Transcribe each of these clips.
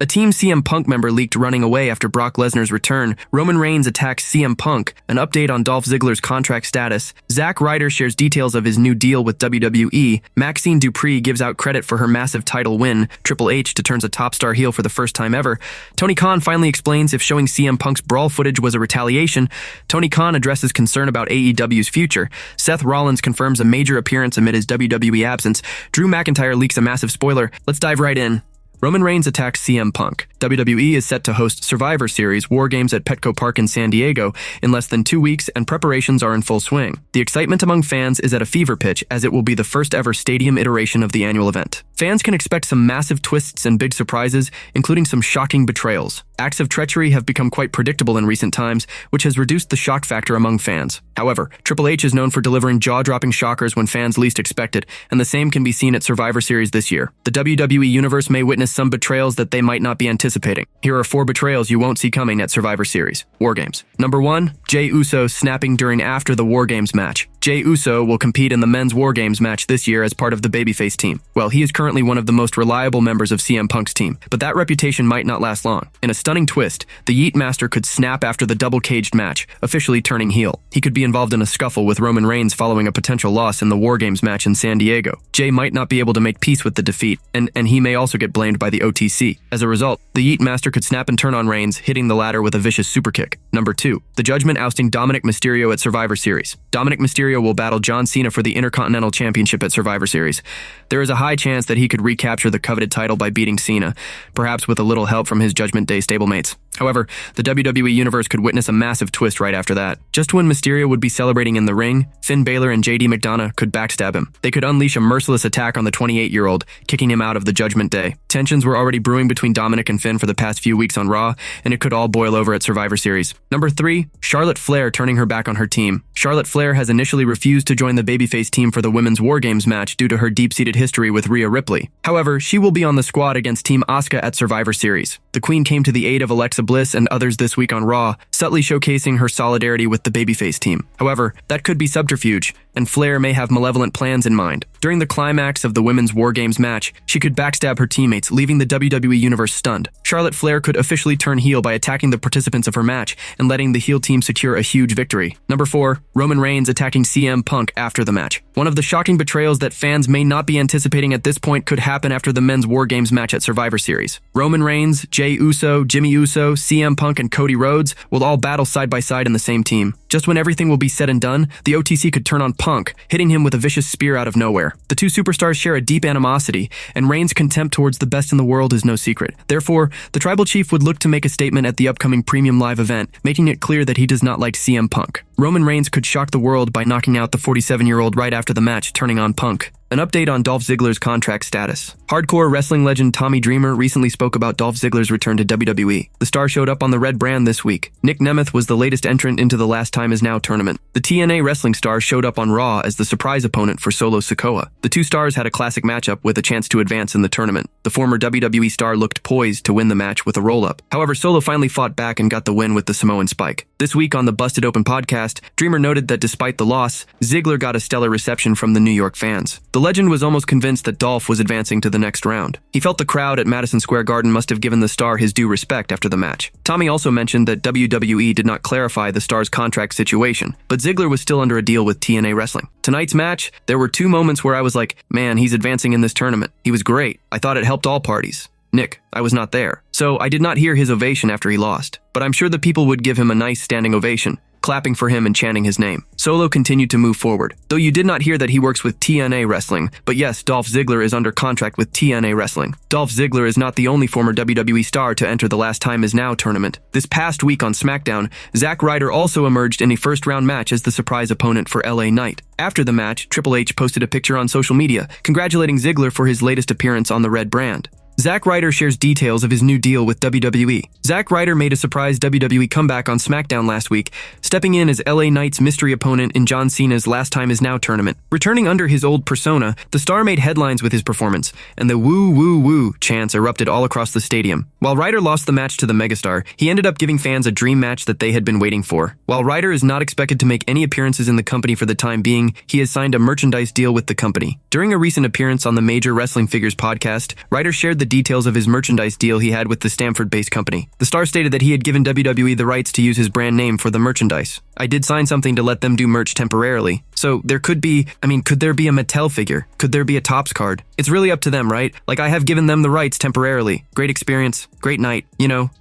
A Team CM Punk member leaked running away after Brock Lesnar's return. Roman Reigns attacks CM Punk. An update on Dolph Ziggler's contract status. Zack Ryder shares details of his new deal with WWE. Maxine Dupri gives out credit for her massive title win. Triple H turns a top star heel for the first time ever. Tony Khan finally explains if showing CM Punk's brawl footage was a retaliation. Tony Khan addresses concern about AEW's future. Seth Rollins confirms a major appearance amid his WWE absence. Drew McIntyre leaks a massive spoiler. Let's dive right in. Roman Reigns attacks CM Punk. WWE is set to host Survivor Series War Games at Petco Park in San Diego in less than 2 weeks, and preparations are in full swing. The excitement among fans is at a fever pitch, as it will be the first ever stadium iteration of the annual event. Fans can expect some massive twists and big surprises, including some shocking betrayals. Acts of treachery have become quite predictable in recent times, which has reduced the shock factor among fans. However, Triple H is known for delivering jaw-dropping shockers when fans least expect it, and the same can be seen at Survivor Series this year. The WWE Universe may witness some betrayals that they might not be anticipating. Here are 4 betrayals you won't see coming at Survivor Series War Games. Number 1. Jey Uso snapping during after the War Games match. Jey Uso will compete in the men's War Games match this year as part of the babyface team. Well, he is currently one of the most reliable members of CM Punk's team, but that reputation might not last long. In a stunning twist, the Yeet Master could snap after the double-caged match, officially turning heel. He could be involved in a scuffle with Roman Reigns following a potential loss in the War Games match in San Diego. Jey might not be able to make peace with the defeat, and he may also get blamed by the OTC. As a result, the Yeet Master could snap and turn on Reigns, hitting the latter with a vicious superkick. Number 2. The Judgment ousting Dominic Mysterio at Survivor Series. Dominic Mysterio will battle John Cena for the Intercontinental Championship at Survivor Series. There is a high chance that he could recapture the coveted title by beating Cena, perhaps with a little help from his Judgment Day stablemates. However, the WWE Universe could witness a massive twist right after that. Just when Mysterio would be celebrating in the ring, Finn Balor and JD McDonough could backstab him. They could unleash a merciless attack on the 28-year-old, kicking him out of the Judgment Day. Tensions were already brewing between Dominic and Finn for the past few weeks on Raw, and it could all boil over at Survivor Series. Number 3. Charlotte Flair turning her back on her team. Charlotte Flair has initially refused to join the babyface team for the Women's War Games match due to her deep-seated history with Rhea Ripley. However, she will be on the squad against Team Asuka at Survivor Series. The Queen came to the aid of Alexa Bliss and others this week on Raw, subtly showcasing her solidarity with the babyface team. However, that could be subterfuge, and Flair may have malevolent plans in mind. During the climax of the Women's War Games match, she could backstab her teammates, leaving the WWE Universe stunned. Charlotte Flair could officially turn heel by attacking the participants of her match and letting the heel team secure a huge victory. Number 4. Roman Reigns attacking CM Punk after the match. One of the shocking betrayals that fans may not be anticipating at this point could happen after the men's War Games match at Survivor Series. Roman Reigns, Jey Uso, Jimmy Uso, CM Punk, and Cody Rhodes will all battle side by side in the same team. Just when everything will be said and done, the OTC could turn on Punk, hitting him with a vicious spear out of nowhere. The two superstars share a deep animosity, and Reigns' contempt towards the best in the world is no secret. Therefore, the Tribal Chief would look to make a statement at the upcoming Premium Live event, making it clear that he does not like CM Punk. Roman Reigns could shock the world by knocking out the 47-year-old right after the match, turning on Punk. An update on Dolph Ziggler's contract status. Hardcore wrestling legend Tommy Dreamer recently spoke about Dolph Ziggler's return to WWE. The star showed up on the red brand this week. Nick Nemeth was the latest entrant into the Last Time Is Now tournament. The TNA wrestling star showed up on Raw as the surprise opponent for Solo Sikoa. The two stars had a classic matchup with a chance to advance in the tournament. The former WWE star looked poised to win the match with a roll-up. However, Solo finally fought back and got the win with the Samoan Spike. This week on the Busted Open podcast, Dreamer noted that despite the loss, Ziggler got a stellar reception from the New York fans. The legend was almost convinced that Dolph was advancing to the next round. He felt the crowd at Madison Square Garden must have given the star his due respect after the match. Tommy also mentioned that WWE did not clarify the star's contract situation, but Ziggler was still under a deal with TNA Wrestling. Tonight's match, there were 2 moments where I was like, man, he's advancing in this tournament. He was great. I thought it helped all parties. Nick, I was not there, so I did not hear his ovation after he lost, but I'm sure the people would give him a nice standing ovation, clapping for him and chanting his name. Solo continued to move forward, though you did not hear that he works with TNA Wrestling, but yes, Dolph Ziggler is under contract with TNA Wrestling. Dolph Ziggler is not the only former WWE star to enter the Last Time Is Now tournament. This past week on SmackDown, Zack Ryder also emerged in a first-round match as the surprise opponent for LA Knight. After the match, Triple H posted a picture on social media, congratulating Ziggler for his latest appearance on the red brand. Zack Ryder shares details of his new deal with WWE. Zack Ryder made a surprise WWE comeback on SmackDown last week, stepping in as LA Knight's mystery opponent in John Cena's Last Time Is Now tournament. Returning under his old persona, the star made headlines with his performance, and the woo woo woo chants erupted all across the stadium. While Ryder lost the match to the megastar, he ended up giving fans a dream match that they had been waiting for. While Ryder is not expected to make any appearances in the company for the time being, he has signed a merchandise deal with the company. During a recent appearance on the Major Wrestling Figures podcast, Ryder shared that the details of his merchandise deal he had with the Stamford-based company. The star stated that he had given WWE the rights to use his brand name for the merchandise. I did sign something to let them do merch temporarily. So there could be, could there be a Mattel figure? Could there be a Topps card? It's really up to them, right? Like, I have given them the rights temporarily. Great experience, great night.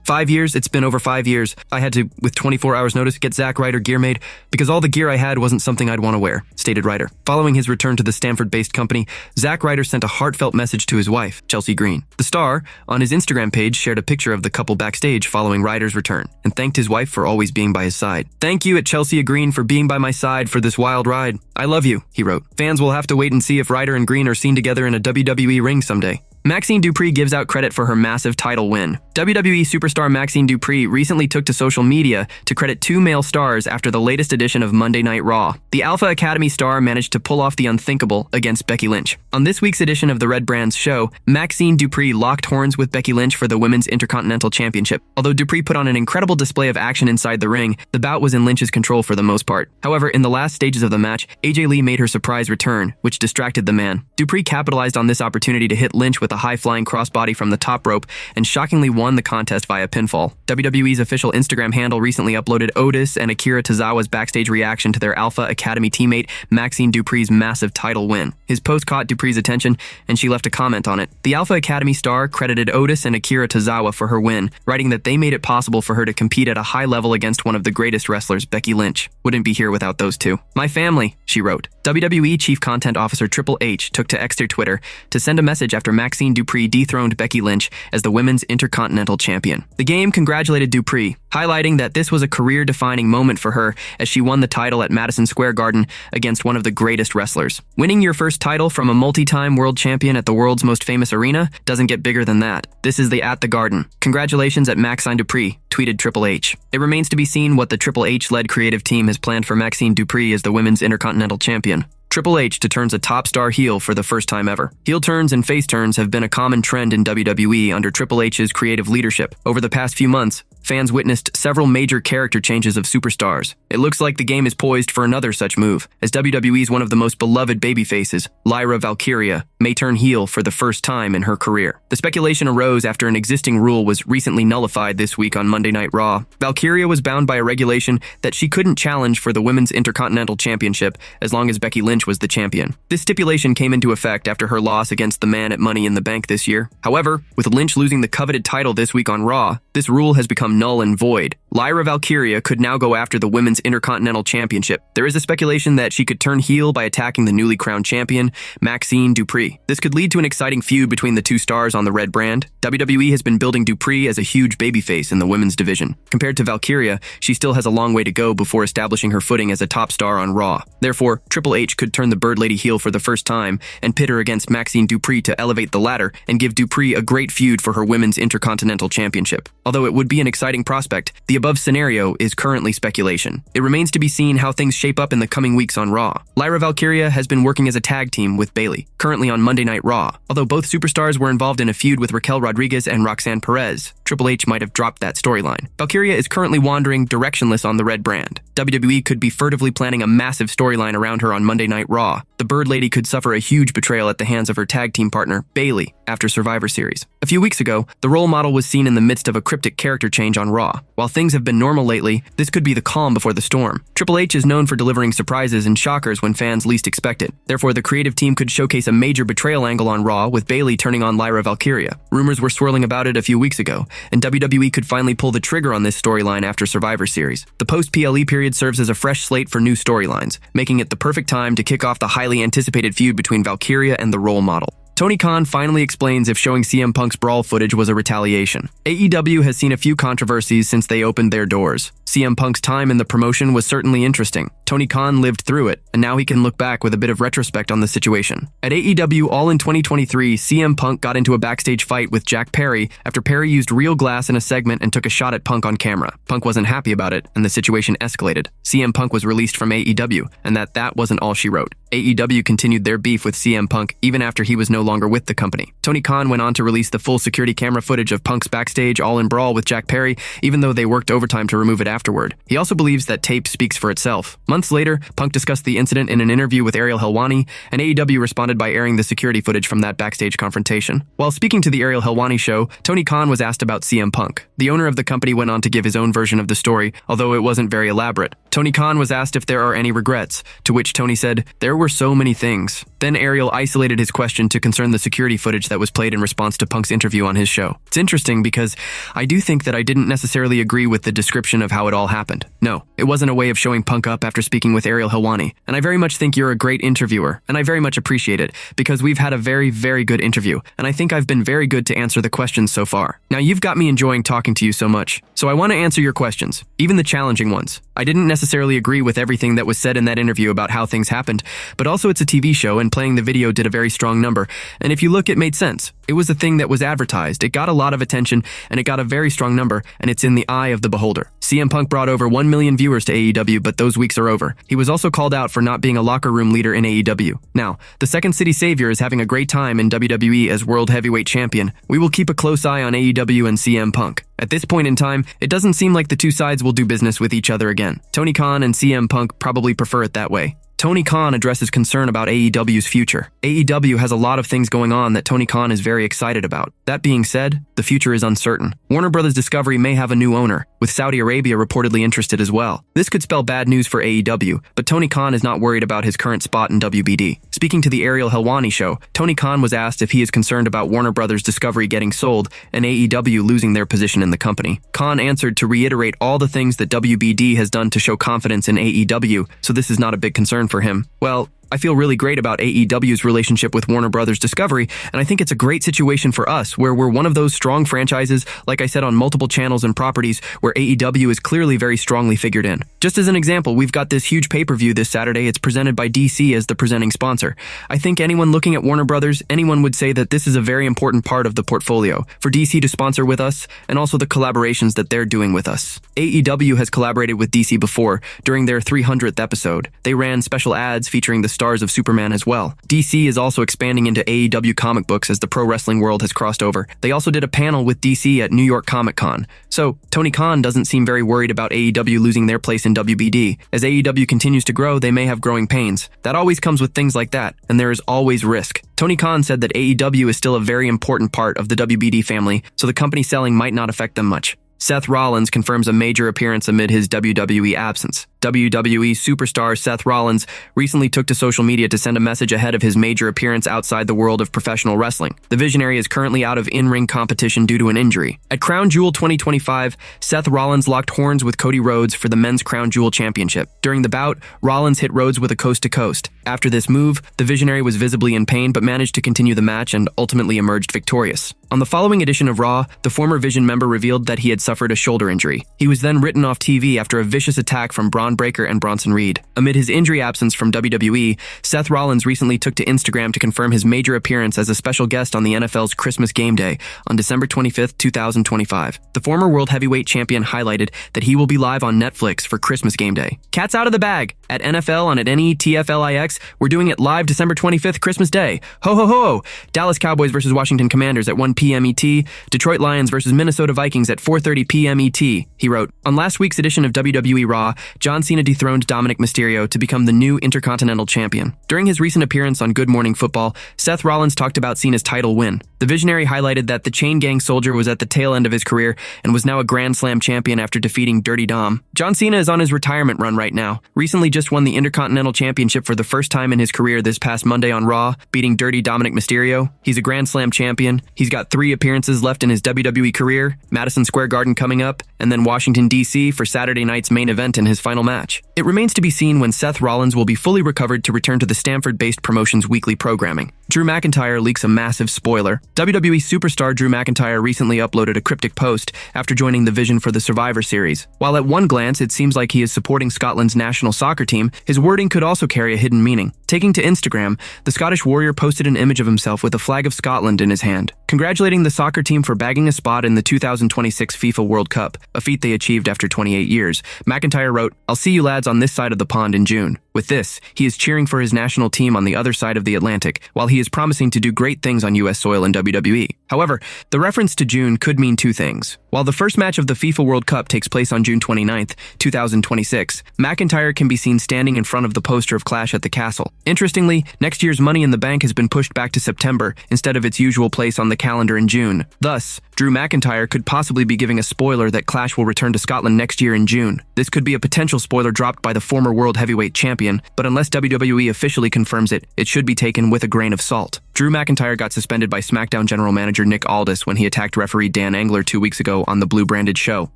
5 years, it's been over 5 years. I had to, with 24 hours notice, get Zack Ryder gear made because all the gear I had wasn't something I'd want to wear, stated Ryder. Following his return to the Stamford-based company, Zack Ryder sent a heartfelt message to his wife, Chelsea Green. The star, on his Instagram page, shared a picture of the couple backstage following Ryder's return and thanked his wife for always being by his side. "Thank you at Chelsea Green for being by my side for this wild ride. I love you," he wrote. Fans will have to wait and see if Ryder and Green are seen together in a WWE ring someday. Maxine Dupri gives out credit for her massive title win. WWE superstar Maxine Dupri recently took to social media to credit two male stars after the latest edition of Monday Night Raw. The Alpha Academy star managed to pull off the unthinkable against Becky Lynch. On this week's edition of the Red Brands show, Maxine Dupri locked horns with Becky Lynch for the Women's Intercontinental Championship. Although Dupri put on an incredible display of action inside the ring, the bout was in Lynch's control for the most part. However, in the last stages of the match, AJ Lee made her surprise return, which distracted the man. Dupri capitalized on this opportunity to hit Lynch with a high-flying crossbody from the top rope and shockingly won the contest via pinfall. WWE's official Instagram handle recently uploaded Otis and Akira Tozawa's backstage reaction to their Alpha Academy teammate Maxine Dupri's massive title win. His post caught Dupri's attention, and she left a comment on it. The Alpha Academy star credited Otis and Akira Tozawa for her win, writing that they made it possible for her to compete at a high level against one of the greatest wrestlers, Becky Lynch. "Wouldn't be here without those two. My family," she wrote. WWE Chief Content Officer Triple H took to X their Twitter to send a message after Maxine Dupri dethroned Becky Lynch as the Women's Intercontinental Champion. The game congratulated Dupri, highlighting that this was a career-defining moment for her as she won the title at Madison Square Garden against one of the greatest wrestlers. Winning your first title from a multi-time world champion at the world's most famous arena doesn't get bigger than that. This is the At the Garden. Congratulations at Maxxine Dupri, tweeted Triple H. It remains to be seen what the Triple H-led creative team has planned for Maxine Dupri as the Women's Intercontinental Champion. Triple H turns a top star heel for the first time ever. Heel turns and face turns have been a common trend in WWE under Triple H's creative leadership. Over the past few months, fans witnessed several major character changes of superstars. It looks like the game is poised for another such move, as WWE's one of the most beloved babyfaces, Lyra Valkyria, may turn heel for the first time in her career. The speculation arose after an existing rule was recently nullified this week on Monday Night Raw. Valkyria was bound by a regulation that she couldn't challenge for the Women's Intercontinental Championship as long as Becky Lynch was the champion. This stipulation came into effect after her loss against the Man at Money in the Bank this year. However, with Lynch losing the coveted title this week on Raw, this rule has become null and void. Lyra Valkyria could now go after the Women's Intercontinental Championship. There is a speculation that she could turn heel by attacking the newly crowned champion, Maxine Dupri. This could lead to an exciting feud between the two stars on the Red brand. WWE has been building Dupri as a huge babyface in the women's division. Compared to Valkyria, she still has a long way to go before establishing her footing as a top star on Raw. Therefore, Triple H could turn the Bird Lady heel for the first time and pit her against Maxine Dupri to elevate the latter and give Dupri a great feud for her Women's Intercontinental Championship. Although it would be an exciting prospect, the above scenario is currently speculation. It remains to be seen how things shape up in the coming weeks on Raw. Lyra Valkyria has been working as a tag team with Bayley, currently on Monday Night Raw. Although both superstars were involved in a feud with Raquel Rodriguez and Roxanne Perez, Triple H might have dropped that storyline. Valkyria is currently wandering directionless on the Red brand. WWE could be furtively planning a massive storyline around her on Monday Night Raw. The Bird Lady could suffer a huge betrayal at the hands of her tag team partner, Bayley, after Survivor Series. A few weeks ago, the role model was seen in the midst of a cryptic character change on Raw. While things have been normal lately, this could be the calm before the storm. Triple H is known for delivering surprises and shockers when fans least expect it. Therefore, the creative team could showcase a major betrayal angle on Raw with Bayley turning on Lyra Valkyria. Rumors were swirling about it a few weeks ago, and WWE could finally pull the trigger on this storyline after Survivor Series. The post-PLE period serves as a fresh slate for new storylines, making it the perfect time to kick off the highly anticipated feud between Valkyria and the role model. Tony Khan finally explains if showing CM Punk's brawl footage was a retaliation. AEW has seen a few controversies since they opened their doors. CM Punk's time in the promotion was certainly interesting. Tony Khan lived through it, and now he can look back with a bit of retrospect on the situation. At AEW All in 2023, CM Punk got into a backstage fight with Jack Perry after Perry used real glass in a segment and took a shot at Punk on camera. Punk wasn't happy about it, and the situation escalated. CM Punk was released from AEW, and that wasn't all she wrote. AEW continued their beef with CM Punk even after he was no longer longer with the company. Tony Khan went on to release the full security camera footage of Punk's backstage all-in brawl with Jack Perry, even though they worked overtime to remove it afterward. He also believes that tape speaks for itself. Months later, Punk discussed the incident in an interview with Ariel Helwani, and AEW responded by airing the security footage from that backstage confrontation. While speaking to the Ariel Helwani show, Tony Khan was asked about CM Punk. The owner of the company went on to give his own version of the story, although it wasn't very elaborate. Tony Khan was asked if there are any regrets, to which Tony said, "There were so many things." Then Ariel isolated his question to concern the security footage that was played in response to Punk's interview on his show. It's interesting because I do think that I didn't necessarily agree with the description of how it all happened. No, it wasn't a way of showing Punk up after speaking with Ariel Helwani, and I very much think you're a great interviewer, and I very much appreciate it, because we've had a very, very good interview, and I think I've been very good to answer the questions so far. Now, you've got me enjoying talking to you so much, so I want to answer your questions, even the challenging ones. I didn't necessarily agree with everything that was said in that interview about how things happened, but also it's a TV show, and playing the video did a very strong number, and if you look, it made sense. It was a thing that was advertised, it got a lot of attention, and it got a very strong number, and it's in the eye of the beholder. CM Punk brought over 1 million viewers to AEW, but those weeks are over. He was also called out for not being a locker room leader in AEW. Now, the Second City Savior is having a great time in WWE as World Heavyweight Champion. We will keep a close eye on AEW and CM Punk. At this point in time, it doesn't seem like the two sides will do business with each other again. Tony Khan and CM Punk probably prefer it that way. Tony Khan addresses concern about AEW's future. AEW has a lot of things going on that Tony Khan is very excited about. That being said, the future is uncertain. Warner Bros. Discovery may have a new owner, with Saudi Arabia reportedly interested as well. This could spell bad news for AEW, but Tony Khan is not worried about his current spot in WBD. Speaking to the Ariel Helwani show, Tony Khan was asked if he is concerned about Warner Bros. Discovery getting sold and AEW losing their position in the company. Khan answered to reiterate all the things that WBD has done to show confidence in AEW, so this is not a big concern for him. Well, I feel really great about AEW's relationship with Warner Bros. Discovery, and I think it's a great situation for us, where we're one of those strong franchises, like I said, on multiple channels and properties, where AEW is clearly very strongly figured in. Just as an example, we've got this huge pay-per-view this Saturday. It's presented by DC as the presenting sponsor. I think anyone looking at Warner Bros., anyone would say that this is a very important part of the portfolio, for DC to sponsor with us, and also the collaborations that they're doing with us. AEW has collaborated with DC before, during their 300th episode. They ran special ads featuring the stars of Superman as well. DC is also expanding into AEW comic books as the pro wrestling world has crossed over. They also did a panel with DC at New York Comic Con. So, Tony Khan doesn't seem very worried about AEW losing their place in WBD. As AEW continues to grow, they may have growing pains. That always comes with things like that, and there is always risk. Tony Khan said that AEW is still a very important part of the WBD family, so the company selling might not affect them much. Seth Rollins confirms a major appearance amid his WWE absence. WWE superstar Seth Rollins recently took to social media to send a message ahead of his major appearance outside the world of professional wrestling. The Visionary is currently out of in-ring competition due to an injury. At Crown Jewel 2025, Seth Rollins locked horns with Cody Rhodes for the Men's Crown Jewel Championship. During the bout, Rollins hit Rhodes with a coast-to-coast. After this move, the Visionary was visibly in pain but managed to continue the match and ultimately emerged victorious. On the following edition of Raw, the former Vision member revealed that he had suffered a shoulder injury. He was then written off TV after a vicious attack from Braun Breaker and Bronson Reed. Amid his injury absence from WWE, Seth Rollins recently took to Instagram to confirm his major appearance as a special guest on the NFL's Christmas Game Day on December 25th, 2025. The former World Heavyweight Champion highlighted that he will be live on Netflix for Christmas Game Day. Cat's out of the bag! At NFL on at NETFLIX, we're doing it live December 25th, Christmas Day. Ho ho ho! Dallas Cowboys versus Washington Commanders at 1 p.m. ET, Detroit Lions versus Minnesota Vikings at 4:30 p.m. ET, he wrote. On last week's edition of WWE Raw, John Cena dethroned Dominic Mysterio to become the new Intercontinental Champion. During his recent appearance on Good Morning Football, Seth Rollins talked about Cena's title win. The Visionary highlighted that the Chain Gang Soldier was at the tail end of his career and was now a Grand Slam champion after defeating Dirty Dom. John Cena is on his retirement run right now. Recently just won the Intercontinental Championship for the first time in his career this past Monday on Raw, beating Dirty Dominic Mysterio. He's a Grand Slam champion. He's got 3 appearances left in his WWE career, Madison Square Garden coming up, and then Washington, D.C. for Saturday night's main event in his final match. It remains to be seen when Seth Rollins will be fully recovered to return to the Stamford-based promotion's weekly programming. Drew McIntyre leaks a massive spoiler. WWE superstar Drew McIntyre recently uploaded a cryptic post after joining the Vision for the Survivor Series. While at one glance it seems like he is supporting Scotland's national soccer team, his wording could also carry a hidden meaning. Taking to Instagram, the Scottish warrior posted an image of himself with a flag of Scotland in his hand, congratulating the soccer team for bagging a spot in the 2026 FIFA World Cup, a feat they achieved after 28 years. McIntyre wrote, "I'll see you lads on this side of the pond in June." With this, he is cheering for his national team on the other side of the Atlantic, while he is promising to do great things on US soil in WWE. However, the reference to June could mean two things. While the first match of the FIFA World Cup takes place on June 29th, 2026, McIntyre can be seen standing in front of the poster of Clash at the Castle. Interestingly, next year's Money in the Bank has been pushed back to September instead of its usual place on the calendar in June. Thus, Drew McIntyre could possibly be giving a spoiler that Clash will return to Scotland next year in June. This could be a potential spoiler dropped by the former World Heavyweight Champion, but unless WWE officially confirms it, it should be taken with a grain of salt. Drew McIntyre got suspended by SmackDown general manager Nick Aldis when he attacked referee Dan Engler 2 weeks ago on the Blue-branded show.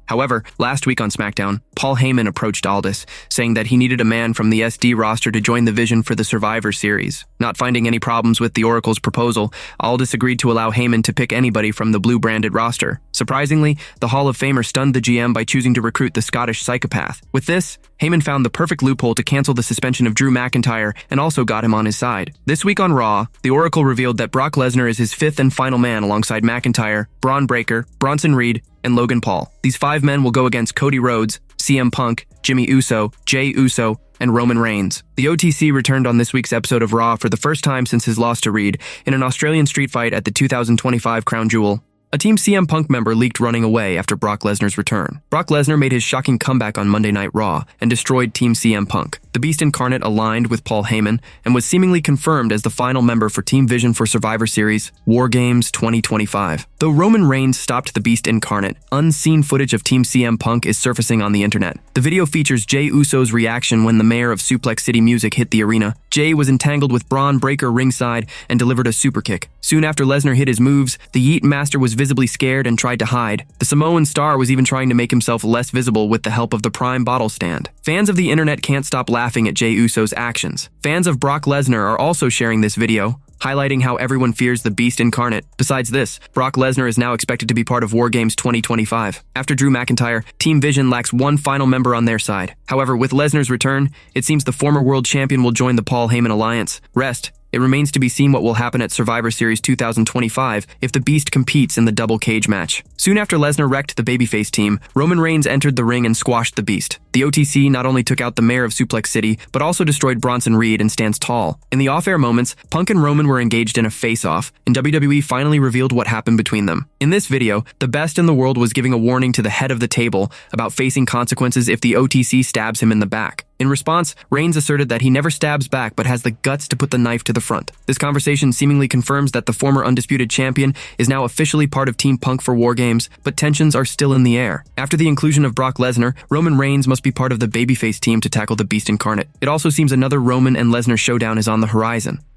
However, last week on SmackDown, Paul Heyman approached Aldis, saying that he needed a man from the SD roster to join the vision for the Survivor Series. Not finding any problems with the Oracle's proposal, Aldis agreed to allow Heyman to pick anybody from the Blue-branded roster. Surprisingly, the Hall of Famer stunned the GM by choosing to recruit the Scottish psychopath. With this, Heyman found the perfect loophole to cancel the suspension of Drew McIntyre and also got him on his side. This week on Raw, the Oracle revealed that Brock Lesnar is his fifth and final man alongside McIntyre, Braun Breaker, Bronson Reed, and Logan Paul. These 5 men will go against Cody Rhodes, CM Punk, Jimmy Uso, Jey Uso, and Roman Reigns. The OTC returned on this week's episode of Raw for the first time since his loss to Reed in an Australian street fight at the 2025 Crown Jewel. A Team CM Punk member leaked running away after Brock Lesnar's return. Brock Lesnar made his shocking comeback on Monday Night Raw and destroyed Team CM Punk. The Beast Incarnate aligned with Paul Heyman and was seemingly confirmed as the final member for Team Vision for Survivor Series War Games 2025. Though Roman Reigns stopped the Beast Incarnate, unseen footage of Team CM Punk is surfacing on the internet. The video features Jey Uso's reaction when the mayor of Suplex City Music hit the arena. Jey was entangled with Braun Breaker ringside and delivered a super kick. Soon after Lesnar hit his moves, the Yeet Master was visibly scared and tried to hide. The Samoan star was even trying to make himself less visible with the help of the Prime bottle stand. Fans of the internet can't stop laughing at Jey Uso's actions. Fans of Brock Lesnar are also sharing this video, highlighting how everyone fears the Beast Incarnate. Besides this, Brock Lesnar is now expected to be part of War Games 2025. After Drew McIntyre, Team Vision lacks one final member on their side. However, with Lesnar's return, it seems the former world champion will join the Paul Heyman alliance. It remains to be seen what will happen at Survivor Series 2025 if the Beast competes in the double cage match. Soon after Lesnar wrecked the babyface team, Roman Reigns entered the ring and squashed the Beast. The OTC not only took out the mayor of Suplex City, but also destroyed Bronson Reed and stands tall. In the off-air moments, Punk and Roman were engaged in a face-off, and WWE finally revealed what happened between them. In this video, the best in the world was giving a warning to the head of the table about facing consequences if the OTC stabs him in the back. In response, Reigns asserted that he never stabs back but has the guts to put the knife to the front. This conversation seemingly confirms that the former undisputed champion is now officially part of Team Punk for War Games, but tensions are still in the air. After the inclusion of Brock Lesnar, Roman Reigns must be part of the babyface team to tackle the Beast Incarnate. It also seems another Roman and Lesnar showdown is on the horizon.